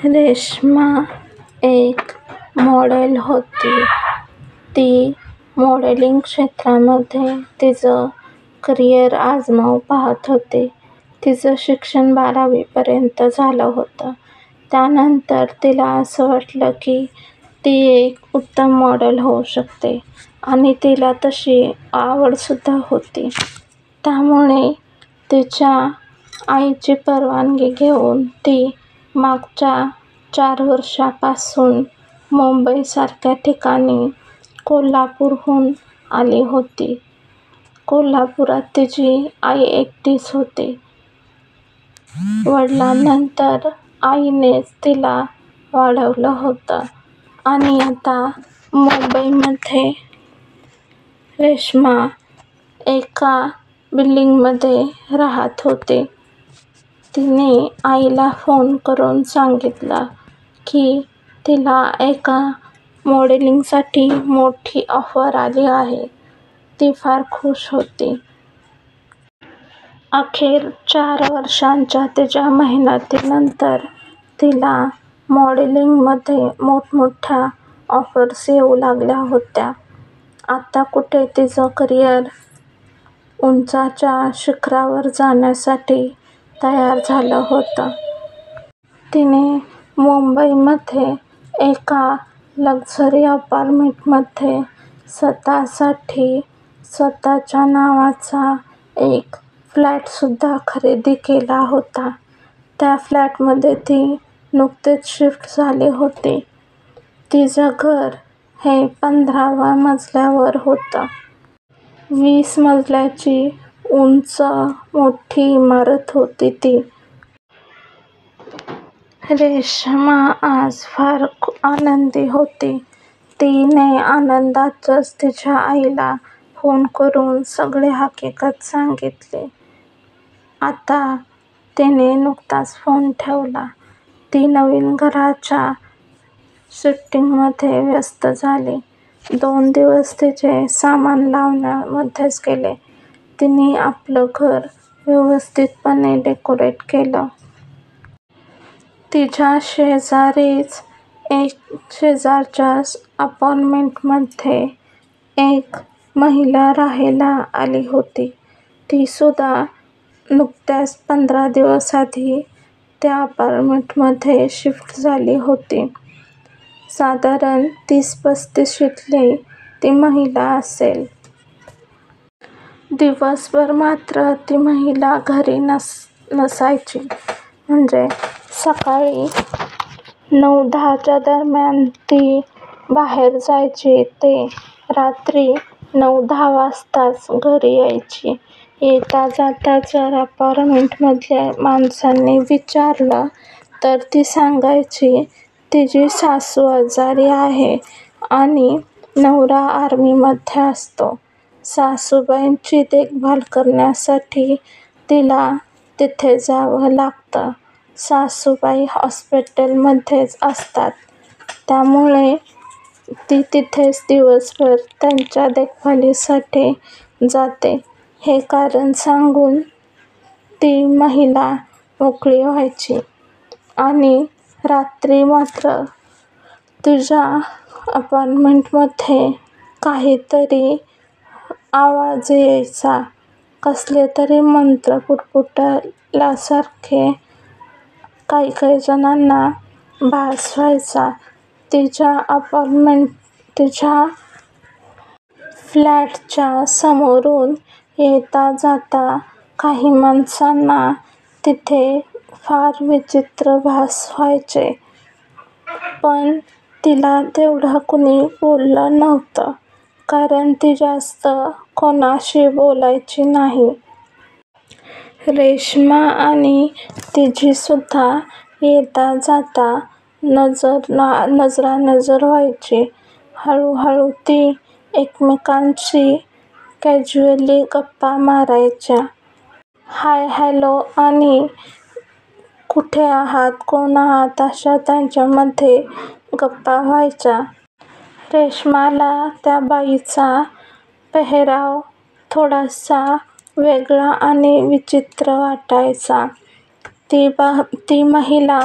रेश्मा एक मॉडेल होती. ती मॉडेलिंग क्षेत्रामध्ये तिचं करिअर आजमावू पाहत होती. तिचं शिक्षण 12वी पर्यंत झालं होतं. त्यानंतर तिला असं वाटलं की ती एक उत्तम मॉडेल होऊ शकते आणि तिला तशी आवडसुद्धा होती. त्यामुळे तिच्या आईची परवानगी घेऊन ती मागच्या 4 वर्षांपासून मुंबईसारख्या ठिकाणी कोल्हापूरहून आली होती. कोल्हापुरात तिची आई एकटीच होती. वडिलांनंतर आईनेच तिला वाढवलं होतं आणि आता मुंबईमध्ये रेश्मा एका बिल्डिंगमध्ये राहत होती. तिने आईला फोन करून सांगितलं की तिला एका मॉडेलिंगसाठी मोठी ऑफर आली आहे. ती फार खुश होती. अखेर 4 वर्षांच्या तिच्या मेहनतीनंतर तिला मॉडेलिंगमध्ये मोठमोठ्या ऑफर्स येऊ लागल्या होत्या. आता कुठे तिचं करिअर उंचाच्या शिखरावर जाण्यासाठी तयार झालं होतं. तिने मुंबईमध्ये एका लक्झरी अपार्टमेंटमध्ये स्वतःसाठी स्वतःच्या नावाचा एक फ्लॅटसुद्धा खरेदी केला होता. त्या फ्लॅटमध्ये ती नुकतीच शिफ्ट झाली होती. तिचं घर हे 15व्या मजल्यावर होतं. 20 मजल्याची उंच मोठी इमारत होती ती. रेश्मा आज फार आनंदी होती. तिने आनंदातच तिच्या आईला फोन करून सगळी हकीकत सांगितली. आता तिने नुकताच फोन ठेवला. ती नवीन घराच्या शिफ्टिंगमध्ये व्यस्त झाली. 2 दिवस तिचे सामान लावण्यामध्येच गेले. तिने आपलं घर व्यवस्थितपणे डेकोरेट केलं. तिच्या शेजारीच शेजारच्याच अपार्टमेंटमध्ये एक महिला राहायला आली होती. तीसुद्धा नुकत्याच 15 दिवस आधी त्या अपार्टमेंटमध्ये शिफ्ट झाली होती. साधारण 30-35शीतली ती महिला असेल. दिवसभर मात्र ती महिला घरी नसायची. म्हणजे सकाळी 9-10च्या दरम्यान ती बाहेर जायची ते रात्री 9-10 वाजताच घरी यायची. येता जाता जर अपार्टमेंटमधल्या माणसांनी विचारलं तर ती सांगायची तिची सासू आजारी आहे आणि नवरा आर्मीमध्ये असतो. सासूबाईंची देखभाल करण्यासाठी तिला तिथे जावं लागतं. सासूबाई हॉस्पिटलमध्येच असतात. त्यामुळे ती तिथेच दिवसभर त्यांच्या देखभालीसाठी जाते हे कारण सांगून ती महिला मोकळी व्हायची आणि रात्री मात्र तिच्या अपार्टमेंटमध्ये काहीतरी आवाज यायचा. कसले तरी मंत्र पुटपुटल्यासारखे काही जणांना भास व्हायचा. तिच्या फ्लॅटच्या समोरून येता जाता काही माणसांना तिथे फार विचित्र भास व्हायचे. पण तिला तेवढं कुणी बोललं नव्हतं कारण ती जास्त कोणाशी बोलायची नाही. रेश्मा आणि तिचीसुद्धा येता जाता नजरानजर व्हायची. हळूहळू ती एकमेकांशी कॅज्युअली गप्पा मारायच्या. हाय हॅलो आणि कुठे आहात, कोण आहात अशा त्यांच्यामध्ये गप्पा व्हायच्या. रेश्माला त्या बाईचा पेहराव थोडासा वेगळा आणि विचित्र वाटायचा. ती महिला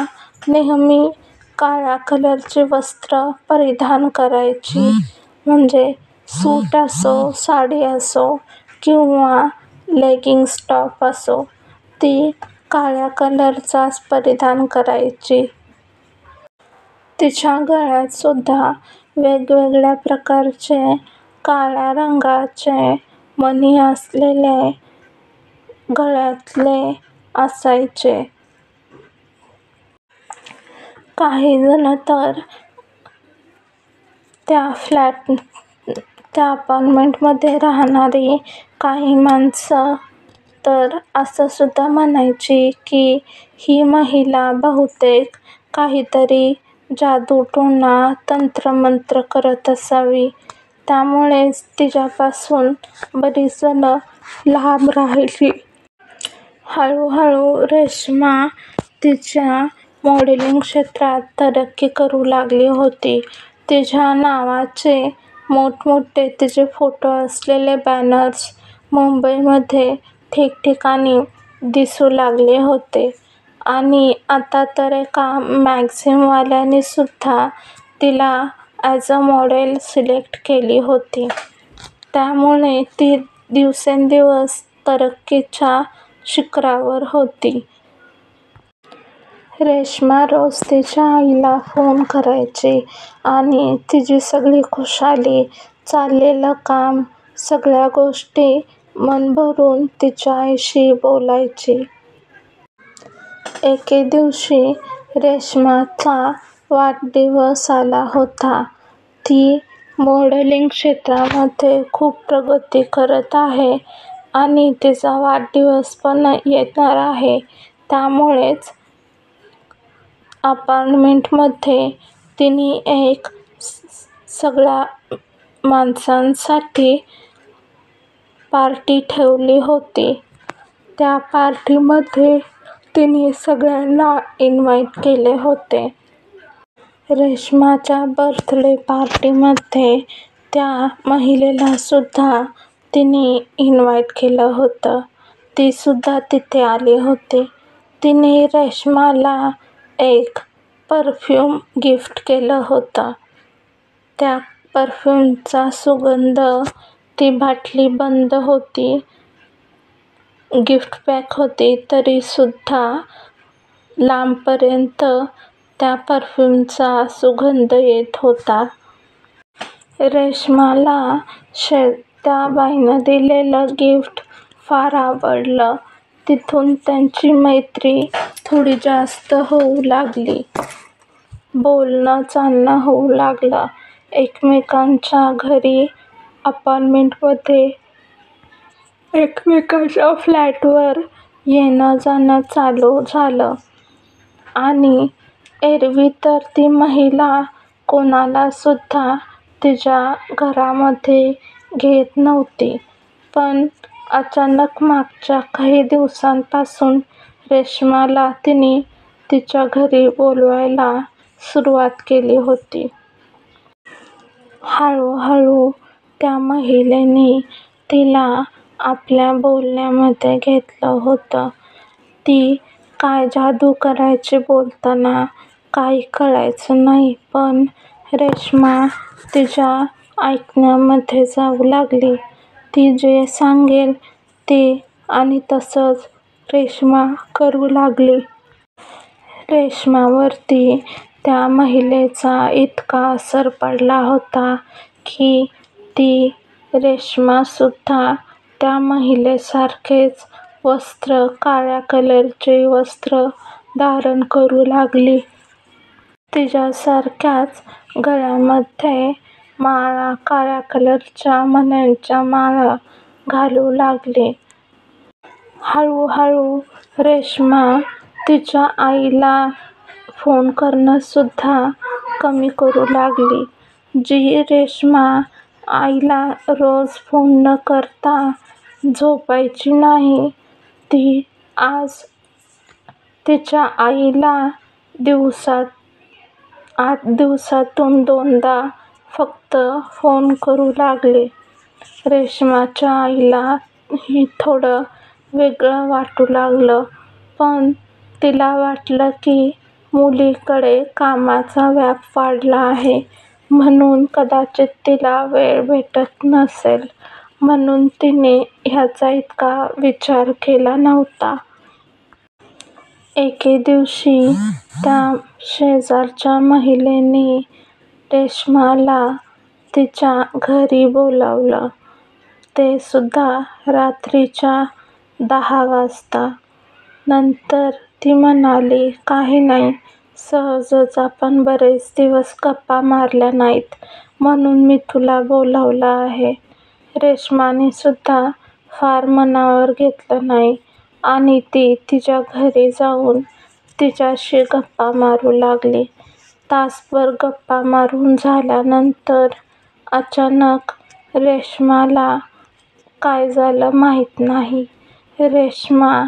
नेहमी काळ्या कलरचे वस्त्र परिधान करायची. म्हणजे सूट असो, साडी असो किंवा लेगिंग्स टॉप असो, ती काळ्या कलरचाच परिधान करायची. तिच्या गळ्यात सुद्धा वेगवेगळ्या प्रकारचे काळ्या रंगाचे मणी असलेले गळ्यातले असायचे. काही जण तर त्या अपार्टमेंटमध्ये राहणारी काही माणसं तर असं सुद्धा म्हणायची की ही महिला बहुतेक काहीतरी जादूटोणा, तंत्रमंत्र करत असावी, त्यामुळेच तिच्यापासून बरीच जणं लांब राहिली. हळूहळू रेश्मा तिच्या मॉडेलिंग क्षेत्रात तरक्की करू लागली होती. तिच्या नावाचे मोठमोठे तिचे फोटो असलेले बॅनर्स मुंबईमध्ये ठिकठिकाणी दिसू लागले होते आणि आता तर एका मॅगझिनवाल्याने सुद्धा तिला ॲज अ मॉडेल सिलेक्ट केली होती. त्यामुळे ती दिवसेंदिवस तरक्कीच्या शिखरावर होती. रेश्मा रोज तिच्या आईला फोन करायची आणि तिची सगळी खुशाली, चाललेलं काम, सगळ्या गोष्टी मन भरून तिच्या आईशी बोलायची. एके दिवशी रेश्माचा वाढदिवस आला होता. ती मॉडेलिंग क्षेत्रामध्ये खूप प्रगती करत आहे आणि तिचा वाढदिवस पण येणार आहे. त्यामुळेच अपार्टमेंटमध्ये तिने एक सगळ्या माणसांसाठी पार्टी ठेवली होती. त्या पार्टीमध्ये तिने सगळ्यांना इन्व्हाईट केले होते. रेश्माच्या बर्थडे पार्टीमध्ये त्या महिलेला सुद्धा तिने इन्व्हाईट केलं होतं. ती सुद्धा तिथे आली होती. तिने रेश्माला एक परफ्यूम गिफ्ट केलं होतं. त्या परफ्यूमचा सुगंध, ती बाटली बंद होती, गिफ्ट पॅक होती, तरीसुद्धा लांबपर्यंत त्या परफ्यूमचा सुगंध येत होता. रेश्माला त्या बाईनं दिलेलं गिफ्ट फार आवडलं. तिथून त्यांची मैत्री थोडी जास्त होऊ लागली. बोलणं चालणं होऊ लागलं. एकमेकांच्या घरी, अपार्टमेंटमध्ये, एकमेकांच्या फ्लॅटवर येणं जाणं चालू झालं. आणि एरवी तर ती महिला कोणाला सुद्धा तिच्या घरामध्ये घेत नव्हती. पण अचानक मागच्या काही दिवसांपासून रेश्माला तिने तिच्या घरी बोलवायला सुरुवात केली होती. हळूहळू त्या महिलेने तिला आपल्या बोलण्यामध्ये घेतलं होतं. ती काय जादू करायची बोलताना काही कळायचं नाही, पण रेश्मा तिच्या ऐकण्यामध्ये जाऊ लागली. ती जे सांगेल ते आणि तसंच रेश्मा करू लागली. रेश्मावरती त्या महिलेचा इतका असर पडला होता की ती रेश्मासुद्धा त्या महिलेसारखेच वस्त्र, काळ्या कलरचे वस्त्र धारण करू लागली. तिच्यासारख्याच गळ्यामध्ये माळा, काळ्या कलरच्या मण्यांच्या माळा घालू लागली. हळूहळू रेश्मा तिच्या आईला फोन करणं सुद्धा कमी करू लागली. जी रेश्मा आईला रोज फोन न करता झोपायची नाही, ती आज तिच्या आईला 8 दिवसातून 2दा फक्त फोन करू लागली. रेश्माच्या आईला ही थोडं वेगळं वाटू लागलं, पण तिला वाटलं की मुलीकडे कामाचा व्याप वाढला आहे म्हणून कदाचित तिला वेळ भेटत नसेल म्हणून तिने ह्याचा इतका विचार केला नव्हता. एके दिवशी त्या शेजारच्या महिलेने रेश्माला तिच्या घरी बोलावलं, ते सुद्धा रात्रीच्या 10 वाजता. नंतर ती म्हणाली, काही नाही, सहजच आपण बरेच दिवस गप्पा मारल्या नाहीत म्हणून मी तुला बोलावलं आहे. रेश्माने सुद्धा फार मनावर घेतलं नाही आणि ती तिच्या घरी जाऊन तिच्याशी गप्पा मारू लागली. तासभर गप्पा मारून झाल्यानंतर अचानक रेश्माला काय झालं माहीत नाही. रेश्मा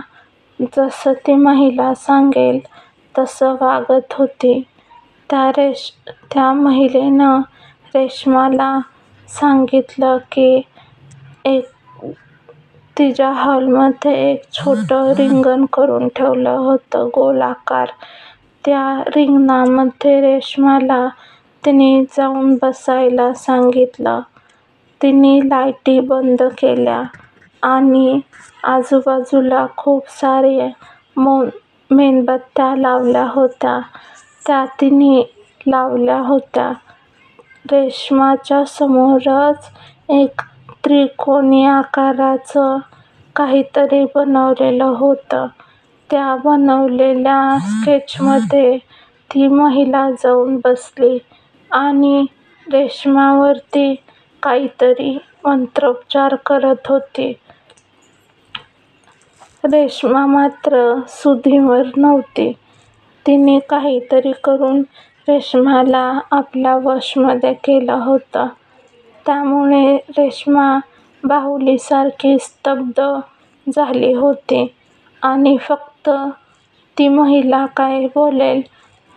जसं ती महिला सांगेल तसं वागत होती. त्या महिलेनं रेश्माला सांगितलं की तिच्या हॉलमध्ये एक छोटं रिंगण करून ठेवलं होतं गोलाकार. त्या रिंगणामध्ये रेश्माला तिने जाऊन बसायला सांगितलं. तिने लाईटी बंद केल्या आणि आजूबाजूला खूप साऱ्या मेणबत्त्या लावल्या होत्या, त्या तिने लावल्या होत्या. रेश्माच्या समोरच एक त्रिकोणी आकाराचं काहीतरी बनवलेलं होतं. त्या बनवलेल्या स्केचमध्ये ती महिला जाऊन बसली आणि रेश्मावरती काहीतरी मंत्रोच्चार करत होती. रेश्मा मात्र सुधीवर नव्हती. तिने काहीतरी करून रेश्माला आपल्या वशमध्ये केलं होतं. त्यामुळे रेश्मा बाहुलीसारखी स्तब्ध झाली होती आणि फक्त ती महिला काय बोलेल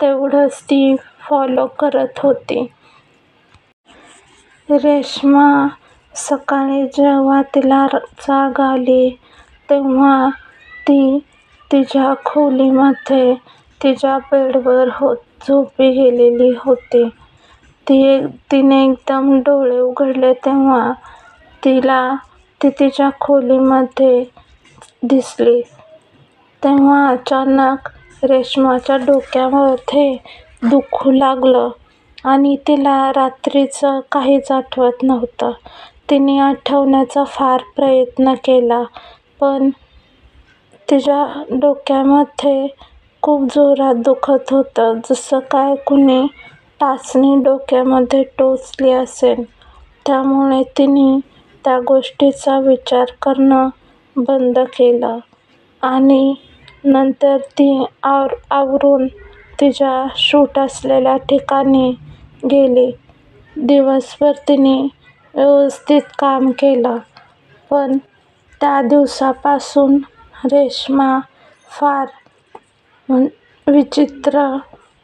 तेवढंच ती फॉलो करत होती. रेश्मा सकाळी जेव्हा तिला जाग आली तेव्हा ती तिच्या खोलीमध्ये तिच्या बेडवर झोपी गेलेली होती. तिने एकदम डोळे उघडले तेव्हा ती तिच्या खोलीमध्ये दिसली. तेव्हा अचानक रेश्माच्या डोक्यामध्ये दुखू लागलं आणि तिला रात्रीचं काहीच आठवत नव्हतं. तिने आठवण्याचा फार प्रयत्न केला पण तिच्या डोक्यामध्ये खूप जोरात दुखत होतं, जसं काय कुणी टाचणी डोक्यामध्ये टोचली असेल. त्यामुळे तिने त्या गोष्टीचा विचार करणं बंद केलं आणि नंतर ती आवरून तिच्या शूट असलेल्या ठिकाणी गेली. दिवसभर तिने व्यवस्थित काम केलं पण त्या दिवसापासून रेश्मा फार विचित्र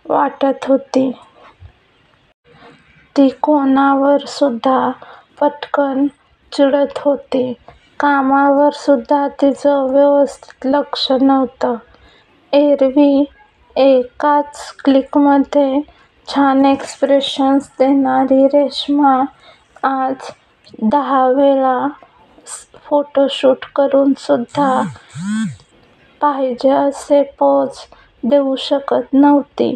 वाटत होती. ती कोणावर सुद्धा पटकन चिडत होती. कामावर सुद्धा तिचं व्यवस्थित लक्ष नव्हतं. एरवी एकाच क्लिकमध्ये छान एक्सप्रेशन्स देणारी रेश्मा आज 10 वेळा फोटोशूट करून सुद्धा पाहिजे असे पोज देऊ शकत नव्हती.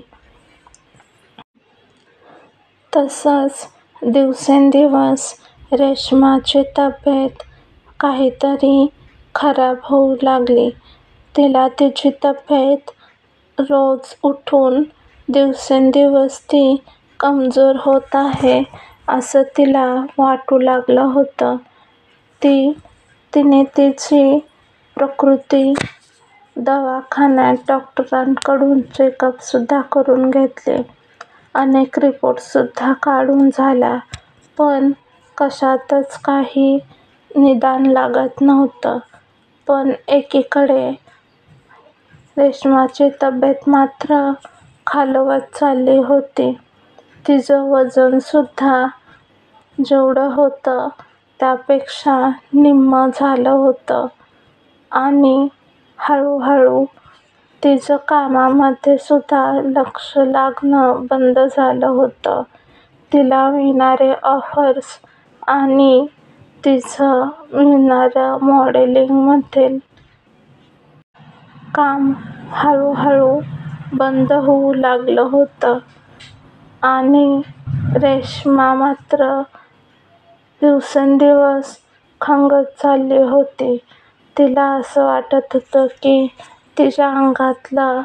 तसंच दिवसेंदिवस रेश्माची तब्येत काहीतरी खराब होऊ लागली. तिला तिची तब्येत रोज उठून दिवसेंदिवस ती कमजोर होत आहे असं तिला वाटू लागलं होतं. तिने तिची प्रकृती दवाखान्यात डॉक्टरांकडून चेकअप सुद्धा करून घेतले. अनेक रिपोर्ट्स सुद्धा काढून झाल्या पण कशातच काही निदान लागत नव्हतं. पण एकीकडे रेश्माची तब्येत मात्र खालवत चालली होती. तिचं वजन सुद्धा जेवढं होतं त्यापेक्षा निम्मं झालं होतं आणि हळूहळू तिचं कामामध्ये सुद्धा लक्ष लागणं बंद झालं होतं. तिला मिळणारे ऑफर्स आणि तिचं मिळणारं मॉडेलिंगमधील काम हळूहळू बंद होऊ लागलं होतं आणि रेश्मा मात्र दिवसेंदिवस खंगत चालली होती. तिला असं वाटत होतं की तिच्या अंगातलं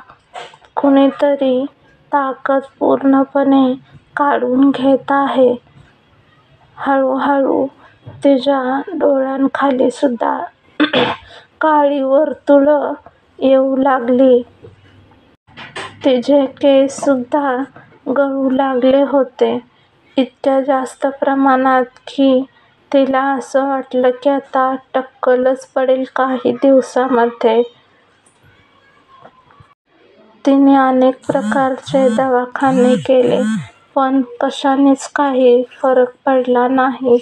कुणीतरी ताकद पूर्णपणे काढून घेत आहे. हळूहळू तिच्या डोळ्यांखाली सुद्धा काळी वर्तुळं येऊ लागली. तिचे केस सुद्धा गळू लागले होते. इतक्या जास्त प्रमाणात की तिला असं वाटलं की आता टक्कलच पडेल काही दिवसांमध्ये. तिने अनेक प्रकारचे दवाखाने केले पण कशानेच काही फरक पडला नाही.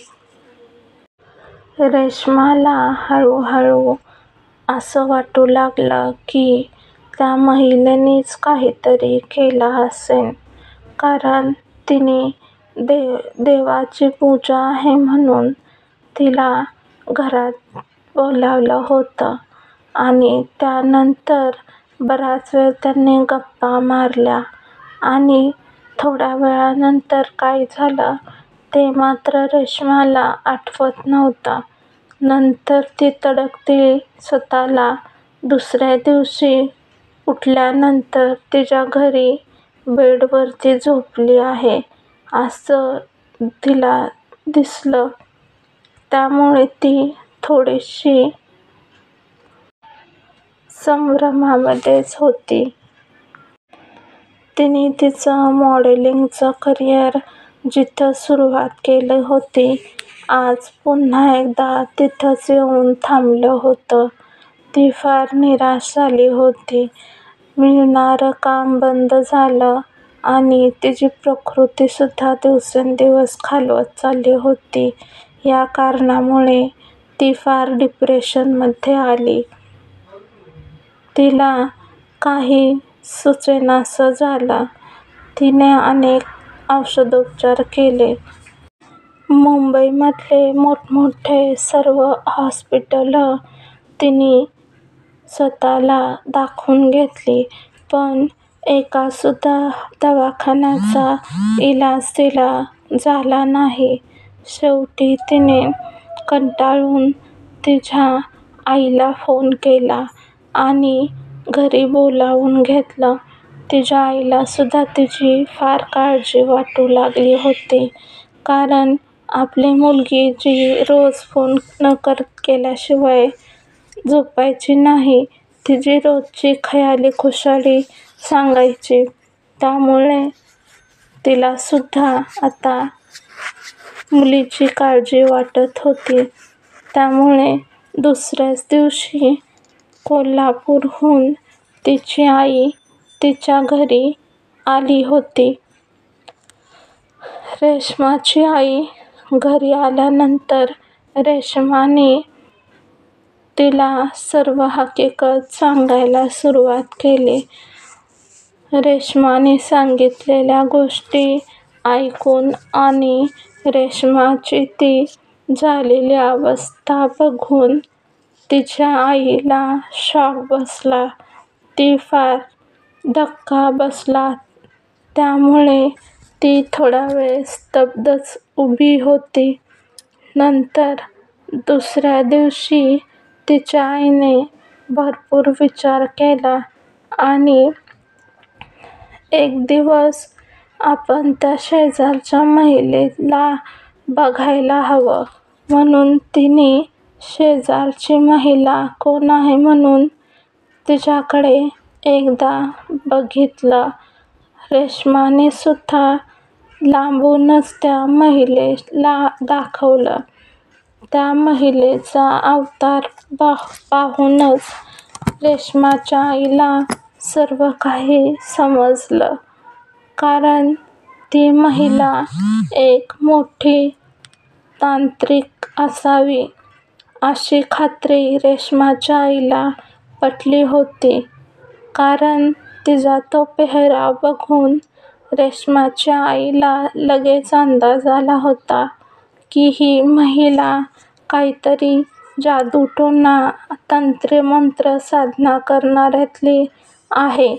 रेश्माला हळूहळू असं वाटू लागलं की त्या महिलेनेच काहीतरी केलं असेल, कारण तिने देवाची पूजा आहे म्हणून तिला घरात बोलावलं होतं आणि त्यानंतर बराच वेळ त्यांनी गप्पा मारल्या आणि थोड्या वेळानंतर काय झालं ते मात्र रेश्माला आठवत नव्हतं. नंतर ती तडकते स्वतःला. दुसऱ्या दिवशी उठल्यानंतर तिच्या घरी बेडवरती झोपली आहे असं तिला दिसलं. त्यामुळे ती थोडीशी संभ्रमामध्येच होती. तिने तिचं मॉडेलिंगचं करिअर जिथं सुरुवात केली होती आज पुन्हा एकदा तिथंच येऊन थांबलं होतं. ती फार निराश झाली होती. मिळणारं काम बंद झालं आणि तिची प्रकृती सुद्धा दिवसेंदिवस खालवत चालली होती. या कारणामुळे ती फार डिप्रेशनमध्ये आली. तिला काही सुचेनासं झालं. तिने अनेक औषधोपचार केले. मुंबईमधले मोठमोठे सर्व हॉस्पिटलं तिने स्वतःला दाखवून घेतली पण एकासुद्धा दवाखान्याचा इलाज तिला झाला नाही. शेवटी तिने कंटाळून तिच्या आईला फोन केला आणि घरी बोलावून घेतलं. तिच्या आईला सुद्धा तिची फार काळजी वाटू लागली होती, कारण आपली मुलगी जी रोज फोन न केल्याशिवाय झोपायची नाही, तिची रोजची खयाली खुशाली सांगायची. त्यामुळे तिला सुद्धा आता मुलीची काळजी वाटत होती. त्यामुळे दुसऱ्याच दिवशी कोल्हापूरहून तिची आई तिच्या घरी आली होती. रेश्माची आई घरी आल्यानंतर रेश्माने तिला सर्व हकीकत सांगायला सुरुवात केली. रेश्माने सांगितलेल्या गोष्टी ऐकून आणि रेश्माची ती झालेली अवस्था बघून तिच्या आईला शॉक बसला. ती फार धक्का बसला. त्यामुळे ती थोडा वेळ स्तब्धच उभी होती. नंतर दुसऱ्या दिवशी तिच्या आईने भरपूर विचार केला आणि एक दिवस आपण त्या शेजारच्या महिलेला बघायला हवं म्हणून तिने शेजारची महिला कोण आहे म्हणून तिच्याकडे एकदा बघितलं. रेश्माने सुद्धा लांबूनच त्या महिलेला दाखवलं. त्या महिलेचा अवतार पाहूनच रेश्माच्या आईला सर्व काही समजलं, कारण ती महिला एक मोठी तांत्रिक असावी अशी खात्री रेश्माच्या आईला पटली होती. कारण तिचा तो पेहराव बघून रेश्माच्या आईला लगेच अंदाज आला होता की ही महिला काहीतरी जादूटोणा, तंत्रमंत्र साधना करणाऱ्यातली आहे.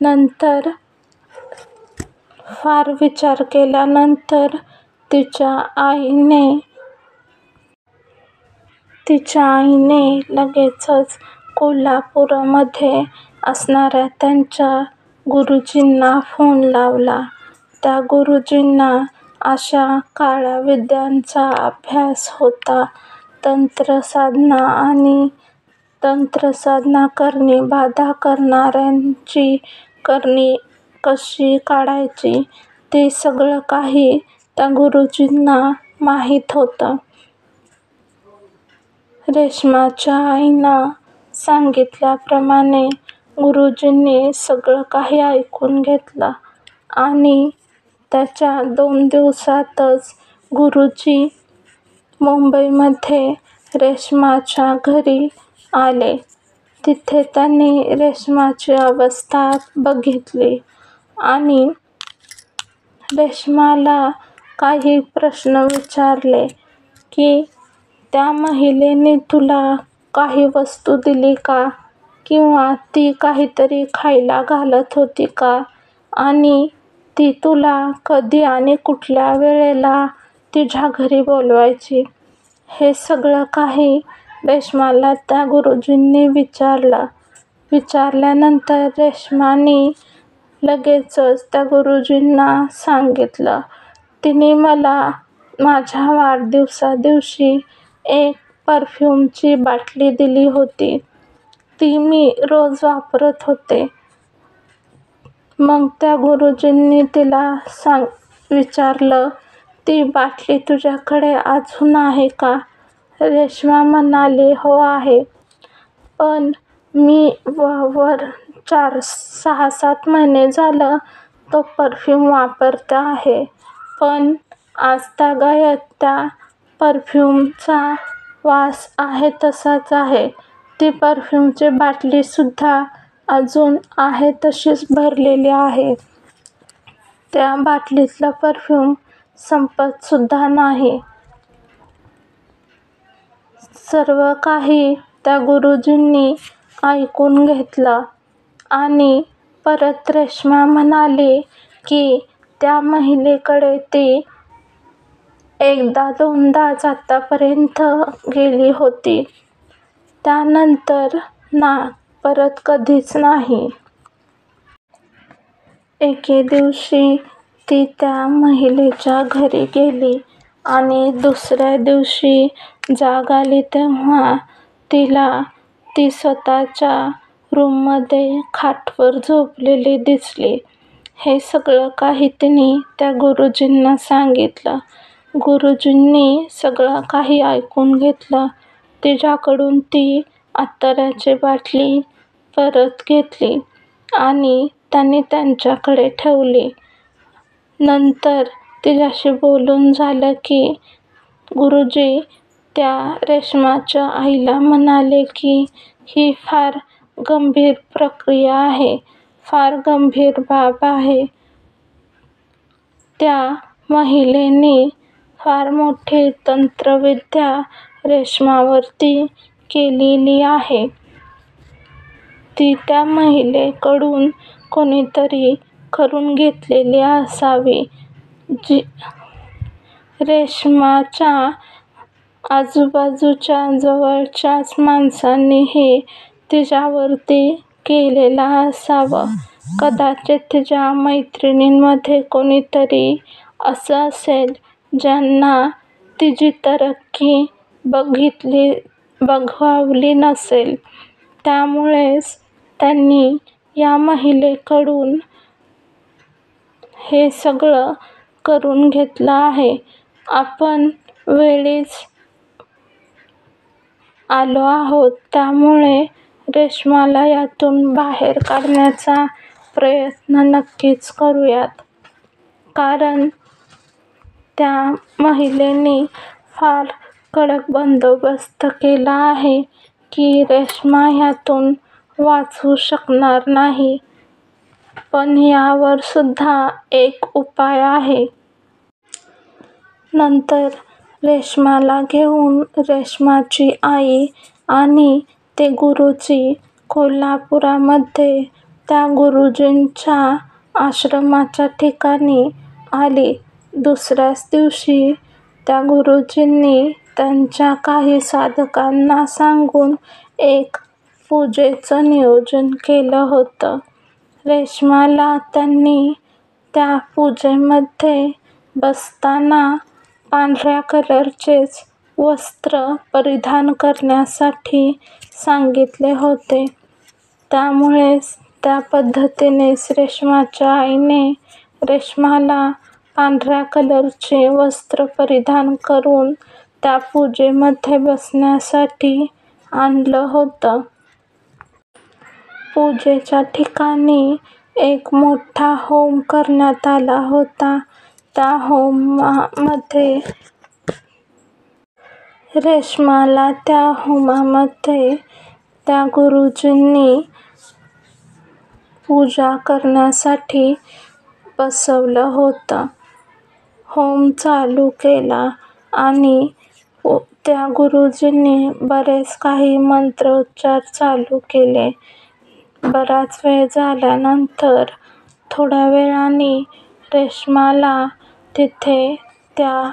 नंतर फार विचार केल्यानंतर तिच्या आईने लगेचच कोल्हापूरमध्ये असणाऱ्या त्यांच्या गुरुजींना फोन लावला. त्या गुरुजींना अशा काळ्या विद्यांचा अभ्यास होता. तंत्रसाधना आणि तंत्रसाधना करणी बाधा करणाऱ्यांची करणी कशी काढायची ते सगळं काही त्या गुरुजींना माहीत होतं. रेश्माच्या आईनं सांगितल्याप्रमाणे गुरुजींनी सगळं काही ऐकून घेतलं आणि त्याच्या 2 दिवसातच गुरुजी मुंबईमध्ये रेश्माच्या घरी आले. तिथे त्यांनी रेश्माची अवस्था बघितली आणि रेश्माला काही प्रश्न विचारले की त्या महिलेने तुला काही वस्तू दिली का? किंवा ती काहीतरी खायला घालत होती का? आणि ती तुला कधी आणि कुठल्या वेळेला तिच्या घरी बोलवायची? हे सगळं काही रेश्माला त्या गुरुजींनी विचारलं. विचारल्यानंतर रेश्माने लगेचच त्या गुरुजींना सांगितलं, तिने मला माझ्या वाढदिवसादिवशी एक परफ्यूमची बाटली दिली होती. ती मी रोज वापरत होते. मग त्या गुरुजींनी तिला विचारलं, ती बाटली तुझ्याकडे अजून आहे का? रेश्मा म्हणाली, हो आहे. पण मी वर 6-7 महिने झालं तो परफ्यूम वापरते आहे. पण आजतागायत त्या परफ्यूमचा वास आहे तसाच आहे. ती परफ्यूमची बाटलीसुद्धा अजून आहे तशीच भरलेली आहे. त्या बाटलीतलं परफ्यूम संपतसुद्धा नाही. सर्व काही त्या गुरुजींनी ऐकून घेतलं आणि परत रेश्मा म्हणाली की त्या महिलेकडे ती 1-2दाच आतापर्यंत गेली होती. त्यानंतर परत कधीच नाही. एके दिवशी ती त्या महिलेच्या घरी गेली आणि दुसऱ्या दिवशी जाग आली तेव्हा तिला ती स्वतःच्या रूममध्ये खाटवर झोपलेली दिसली. हे सगळं काही तिने त्या गुरुजींना सांगितलं. गुरुजींनी सगळं काही ऐकून घेतलं. तिच्याकडून ती अत्तराची बाटली परत घेतली आणि त्यांनी त्यांच्याकडे ठेवली. नंतर तिच्याशी बोलून झालं की गुरुजी त्या रेश्माच्या आईला म्हणाले की ही फार गंभीर प्रक्रिया आहे, फार गंभीर बाब आहे. त्या महिलेने फार मोठी तंत्रविद्या रेश्मावरती केलेली आहे. ती त्या महिलेकडून कोणीतरी करून घेतलेली असावी. रेश्माच्या आजूबाजूच्या जवळच्याच माणसांनी हे तिच्यावरती केलेलं असावं. कदाचित तिच्या मैत्रिणींमध्ये कोणीतरी असं असेल ज्यांना तिची तरक्की बघावली नसेल. त्यामुळेच त्यांनी या महिलेकडून हे सगळं करून घेतलं आहे. आपण वेळीच आलो आहोत, त्यामुळे रेश्माला यातून बाहेर काढण्याचा प्रयत्न नक्कीच करूयात. कारण त्या महिलेने फार कडक बंदोबस्त केला आहे की रेश्मा ह्यातून वाचू शकणार नाही. पण यावर सुद्धा एक उपाय आहे. नंतर रेश्माला घेऊन रेश्माची आई आणि ते गुरुजी कोल्हापुरामध्ये त्या गुरुजींच्या आश्रमाच्या ठिकाणी आली. दुसऱ्याच दिवशी त्या गुरुजींनी त्यांच्या काही साधकांना सांगून एक पूजेचं नियोजन केलं होतं. रेश्माला त्यांनी त्या पूजेमध्ये बसताना पांढऱ्या कलरचेच वस्त्र परिधान करण्यासाठी सांगितले होते. त्यामुळेच त्या पद्धतीनेच रेश्माच्या आईने रेश्माला पांढऱ्या कलरचे वस्त्र परिधान करून त्या पूजेमध्ये बसण्यासाठी आणलं होतं. पूजेच्या ठिकाणी एक मोठा होम करण्यात आला होता. त्या होमामध्ये रेश्माला त्या गुरुजींनी पूजा करण्यासाठी बसवलं होतं. होम चालू केला आणि त्या गुरुजींनी बरेच काही मंत्रोच्चार चालू केले. बराच वेळ झाल्यानंतर थोड्या वेळाने रेश्माला तिथे त्या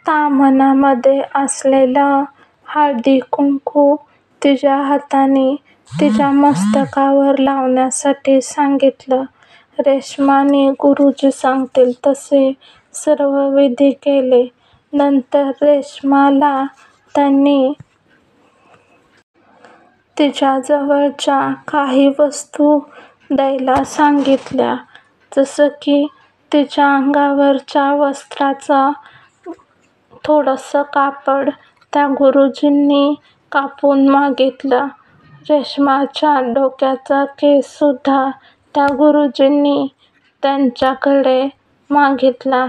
ताम्हणामध्ये असलेलं हळदी कुंकू तिच्या हाताने तिच्या मस्तकावर लावण्यासाठी सांगितलं. रेश्माने गुरुजी सांगतील तसे सर्व विधी केले. नंतर रेश्माला त्यांनी तिच्या जवळच्या काही वस्तू द्यायला सांगितल्या. जसं की तिच्या अंगावरच्या वस्त्राचं थोडंसं कापड त्या गुरुजींनी कापून मागितलं. रेश्माच्या डोक्याचा केस सुद्धा त्या गुरुजींनी त्यांच्याकडे मागितला.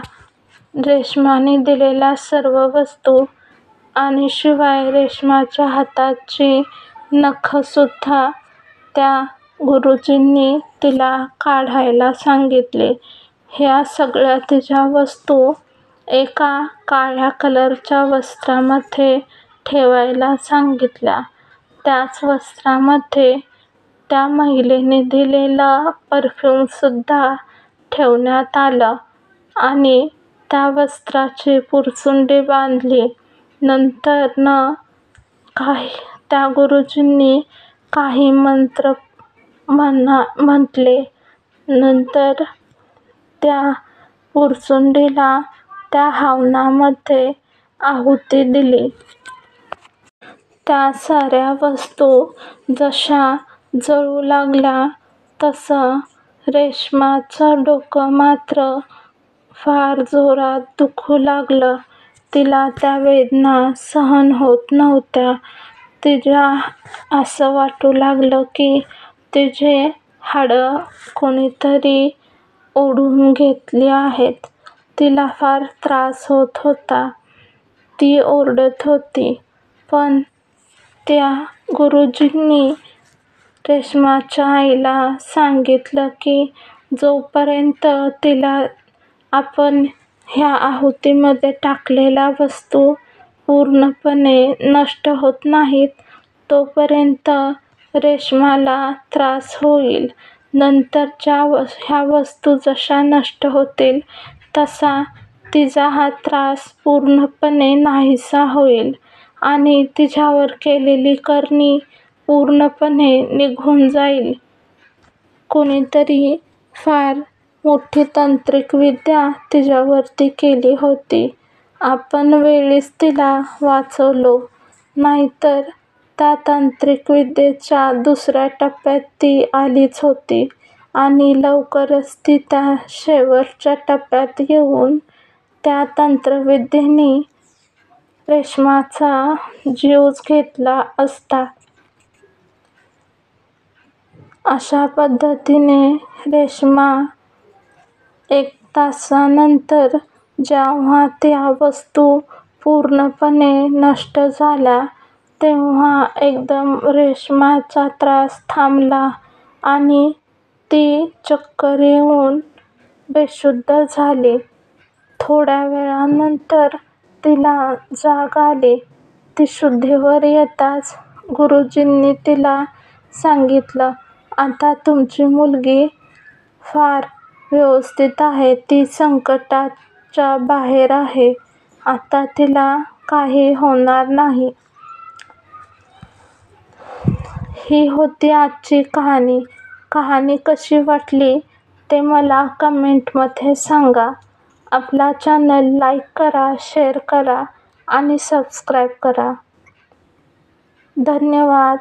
रेश्माने दिलेल्या सर्व वस्तू आणि शिवाय रेश्माच्या हाताची नखंसुद्धा त्या गुरुजींनी तिला काढायला सांगितले. ह्या सगळ्या तिच्या वस्तू एका काळ्या कलरच्या वस्त्रामध्ये ठेवायला सांगितल्या. त्याच वस्त्रामध्ये त्या महिलेने दिलेलं परफ्यूमसुद्धा ठेवण्यात आलं आणि त्या वस्त्राची पुरचुंडी बांधली. नंतर त्या गुरुजींनी काही मंत्र म्हटले. नंतर त्या पुरचुंडीला त्या हवनामध्ये आहुती दिली. त्या साऱ्या वस्तू जशा जळू लागल्या तसं रेश्माचं डोकं मात्र फार जोरात दुखू लागलं. तिला त्या वेदना सहन होत नव्हत्या. तिला असं वाटू लागलं की तिची हाडं कोणीतरी ओढून घेतली आहेत. तिला फार त्रास होत होता. ती ओरडत होती. पण त्या गुरुजींनी रेश्माच्या आईला सांगितलं की जोपर्यंत तिला आपण ह्या आहुतीमध्ये टाकलेल्या वस्तू पूर्णपणे नष्ट होत नाहीत तोपर्यंत रेश्माला त्रास होईल. नंतर ह्या वस्तू जशा नष्ट होतील तसा तिचा हा त्रास पूर्णपणे नाहीसा होईल आणि तिच्यावर केलेली करणी पूर्णपणे निघून जाईल. कोणीतरी फार मोठी तांत्रिक विद्या तिच्यावरती केली होती. आपण वेळीच तिला वाचवलो. नाहीतर त्या तांत्रिक विद्येच्या दुसऱ्या टप्प्यात ती आलीच होती आणि लवकरच ती त्या शेवटच्या टप्प्यात येऊन त्या तंत्रविद्येने रेश्माचा जीवच घेतला असता. अशा पद्धतीने रेश्मा 1 तासानंतर जेव्हा त्या वस्तू पूर्णपणे नष्ट झाल्या तेव्हा एकदम रेशमाचा त्रास थांबला आणि ती चक्कर येऊन बेशुद्ध झाली. थोड्या वेळानंतर तिला जाग आली. ती शुद्धीवर येताच गुरुजींनी तिला सांगितलं, आता तुमची मुलगी फार व्यवस्थित आहे. ती संकटाच्या बाहेर आहे. आता तिला काही होणार नाही. ही होती आजची कहाणी. कहाणी कशी वाटली ते मला कमेंटमध्ये सांगा. आपला चॅनल लाईक करा, शेअर करा आणि सबस्क्राईब करा. धन्यवाद.